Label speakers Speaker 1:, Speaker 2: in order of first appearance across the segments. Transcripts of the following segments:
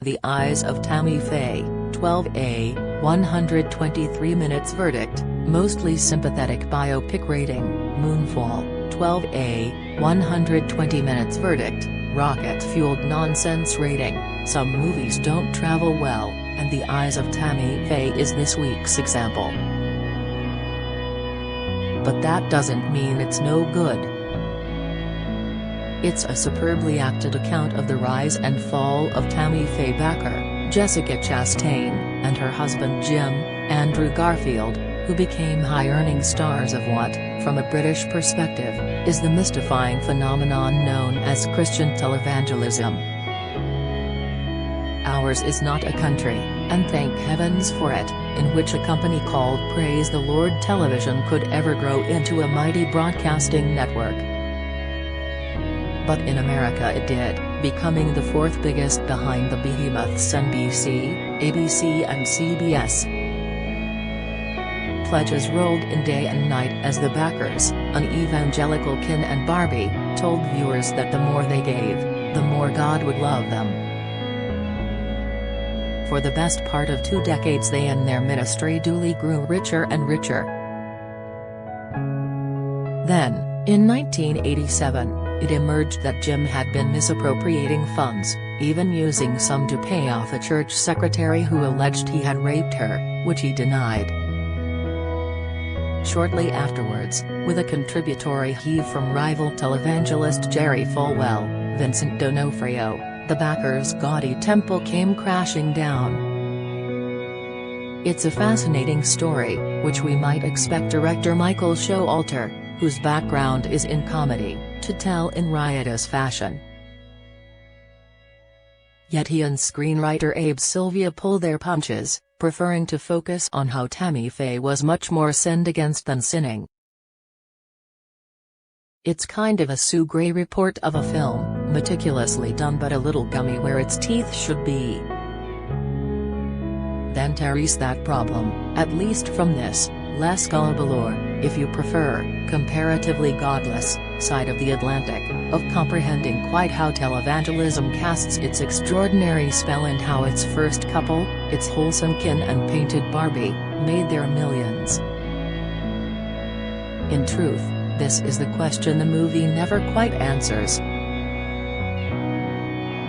Speaker 1: The Eyes of Tammy Faye, 12A, 123 minutes verdict, mostly sympathetic biopic rating, Moonfall, 12A, 120 minutes verdict, rocket-fueled nonsense rating, some movies don't travel well, and The Eyes of Tammy Faye is this week's example. But that doesn't mean it's no good. It's a superbly acted account of the rise and fall of Tammy Faye backer, Jessica Chastain, and her husband Jim, Andrew Garfield, who became high-earning stars of what, from a British perspective, is the mystifying phenomenon known as Christian televangelism. Ours is not a country, and thank heavens for it, in which a company called Praise the Lord Television could ever grow into a mighty broadcasting network. But in America it did, becoming the fourth biggest behind the behemoths NBC, ABC and CBS. Pledges rolled in day and night as the backers, an evangelical Ken and Barbie, told viewers that the more they gave, the more God would love them. For the best part of 2 decades they and their ministry duly grew richer and richer. Then, in 1987, it emerged that Jim had been misappropriating funds, even using some to pay off a church secretary who alleged he had raped her, which he denied. Shortly afterwards, with a contributory heave from rival televangelist Jerry Falwell, Vincent D'Onofrio, the backers' gaudy temple came crashing down. It's a fascinating story, which we might expect director Michael Showalter, whose background is in comedy, to tell in riotous fashion. Yet he and screenwriter Abe Sylvia pull their punches, preferring to focus on how Tammy Faye was much more sinned against than sinning. It's kind of a Sue Gray report of a film, meticulously done but a little gummy where its teeth should be. Then Terry's that problem, at least from this, less gullible or, if you prefer, comparatively godless, side of the Atlantic, of comprehending quite how televangelism casts its extraordinary spell and how its first couple, its wholesome Ken and painted Barbie, made their millions. In truth, this is the question the movie never quite answers.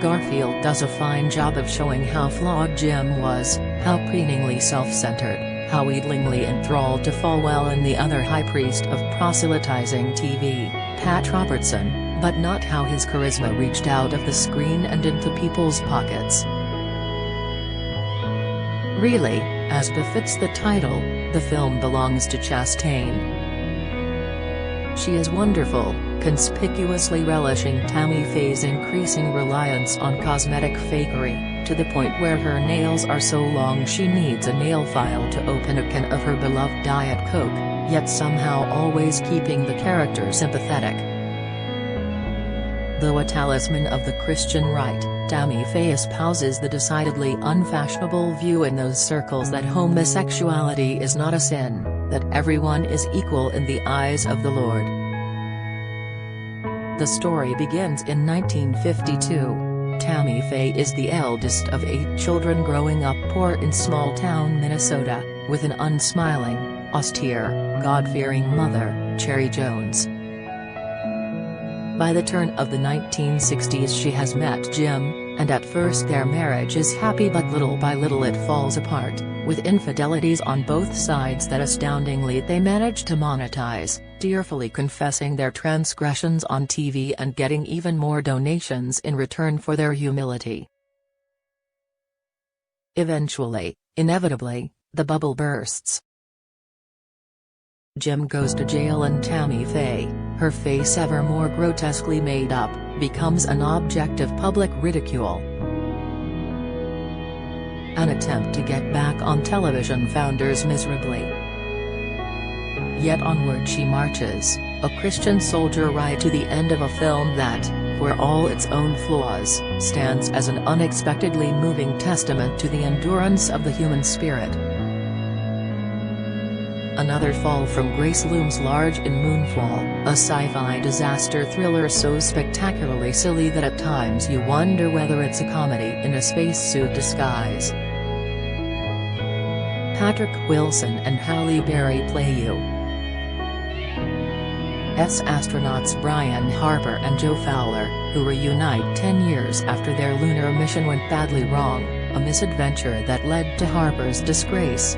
Speaker 1: Garfield does a fine job of showing how flawed Jim was, how preeningly self-centered, how wheedlingly enthralled to Falwell and the other high priest of proselytizing TV, Pat Robertson, but not how his charisma reached out of the screen and into people's pockets. Really, as befits the title, the film belongs to Chastain. She is wonderful, conspicuously relishing Tammy Faye's increasing reliance on cosmetic fakery, to the point where her nails are so long she needs a nail file to open a can of her beloved Diet Coke, yet somehow always keeping the character sympathetic. Though a talisman of the Christian right, Tammy Faye espouses the decidedly unfashionable view in those circles that homosexuality is not a sin, that everyone is equal in the eyes of the Lord. The story begins in 1952. Tammy Faye is the eldest of 8 children growing up poor in small-town Minnesota, with an unsmiling, austere, God-fearing mother, Cherry Jones. By the turn of the 1960s she has met Jim, and at first their marriage is happy but little by little it falls apart, with infidelities on both sides that astoundingly they manage to monetize, tearfully confessing their transgressions on TV and getting even more donations in return for their humility. Eventually, inevitably, the bubble bursts. Jim goes to jail and Tammy Faye, her face ever more grotesquely made up, becomes an object of public ridicule. An attempt to get back on television founders miserably. Yet onward she marches, a Christian soldier right to the end of a film that, for all its own flaws, stands as an unexpectedly moving testament to the endurance of the human spirit. another fall from grace looms large in Moonfall, a sci-fi disaster thriller so spectacularly silly that at times you wonder whether it's a comedy in a spacesuit disguise. Patrick Wilson and Halle Berry play U.S. astronauts Brian Harper and Joe Fowler, who reunite 10 years after their lunar mission went badly wrong, a misadventure that led to Harper's disgrace.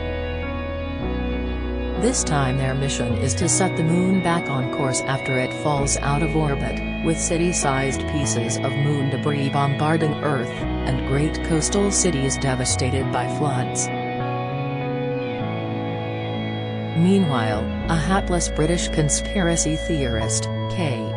Speaker 1: This time their mission is to set the moon back on course after it falls out of orbit, with city-sized pieces of moon debris bombarding Earth, and great coastal cities devastated by floods. Meanwhile, a hapless British conspiracy theorist, K.C.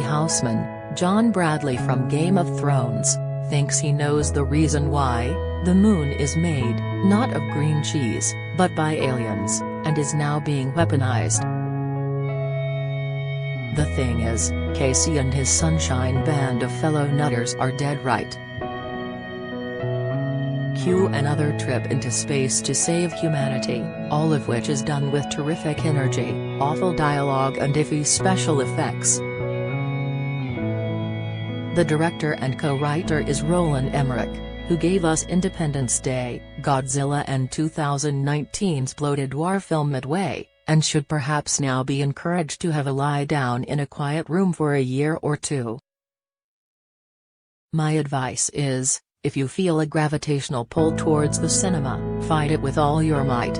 Speaker 1: Houseman, John Bradley from Game of Thrones, thinks he knows the reason why the moon is made, not of green cheese, but by aliens, and is now being weaponized. The thing is, Casey and his Sunshine Band of fellow nutters are dead right. Cue another trip into space to save humanity, all of which is done with terrific energy, awful dialogue and iffy special effects. The director and co-writer is Roland Emmerich, who gave us Independence Day, Godzilla and 2019's bloated dwarf film Midway, and should perhaps now be encouraged to have a lie down in a quiet room for a year or two. My advice is, if you feel a gravitational pull towards the cinema, fight it with all your might.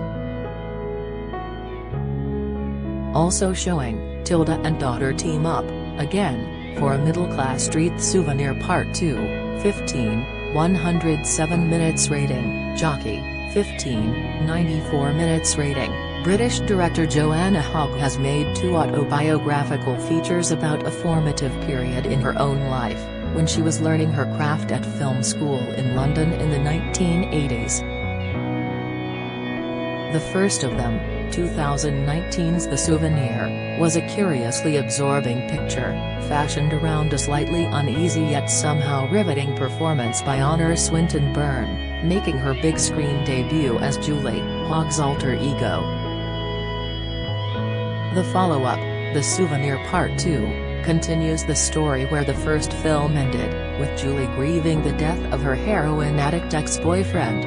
Speaker 1: Also showing, Tilda and daughter team up, again, for a middle-class street souvenir Part 2, 107 minutes rating, Jockey, 94 minutes rating. British director Joanna Hogg has made 2 autobiographical features about a formative period in her own life, when she was learning her craft at film school in London in the 1980s. The first of them, 2019's The Souvenir, was a curiously absorbing picture, fashioned around a slightly uneasy yet somehow riveting performance by Honor Swinton Byrne, making her big screen debut as Julie, Hogg's alter ego. The follow-up, The Souvenir Part 2, continues the story where the first film ended, with Julie grieving the death of her heroin-addict ex-boyfriend.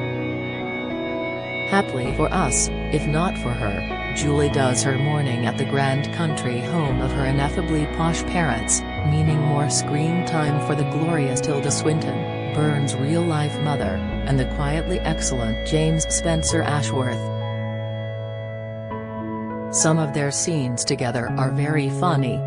Speaker 1: Happily for us, if not for her, Julie does her mourning at the grand country home of her ineffably posh parents, meaning more screen time for the glorious Tilda Swinton, Byrne's real-life mother, and the quietly excellent James Spencer Ashworth. Some of their scenes together are very funny.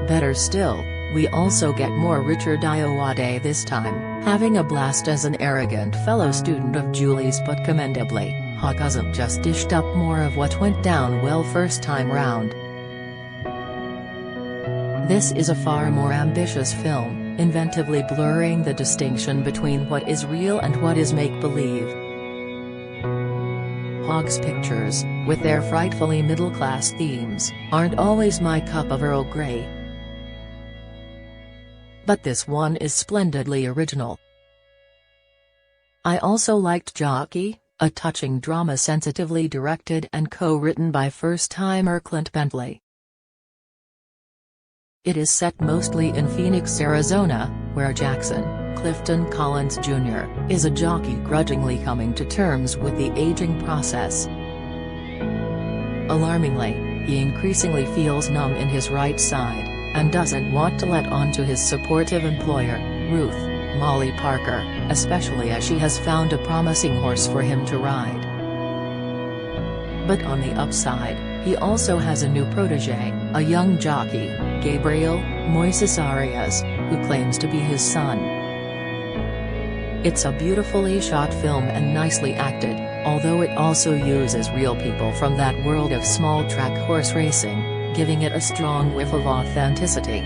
Speaker 1: Better still, we also get more Richard Ayoade this time, having a blast as an arrogant fellow student of Julie's, but commendably, Hogg hasn't just dished up more of what went down well first time round. This is a far more ambitious film, inventively blurring the distinction between what is real and what is make-believe. Hogg's pictures, with their frightfully middle-class themes, aren't always my cup of Earl Grey. But this one is splendidly original. I also liked Jockey, a touching drama sensitively directed and co-written by first-timer Clint Bentley. It is set mostly in Phoenix, Arizona, where Jackson, Clifton Collins Jr., is a jockey grudgingly coming to terms with the aging process. Alarmingly, he increasingly feels numb in his right side, and doesn't want to let on to his supportive employer, Ruth, Molly Parker, especially as she has found a promising horse for him to ride. But on the upside, he also has a new protégé, a young jockey, Gabriel Moises Arias, who claims to be his son. It's a beautifully shot film and nicely acted, although it also uses real people from that world of small-track horse racing, giving it a strong whiff of authenticity.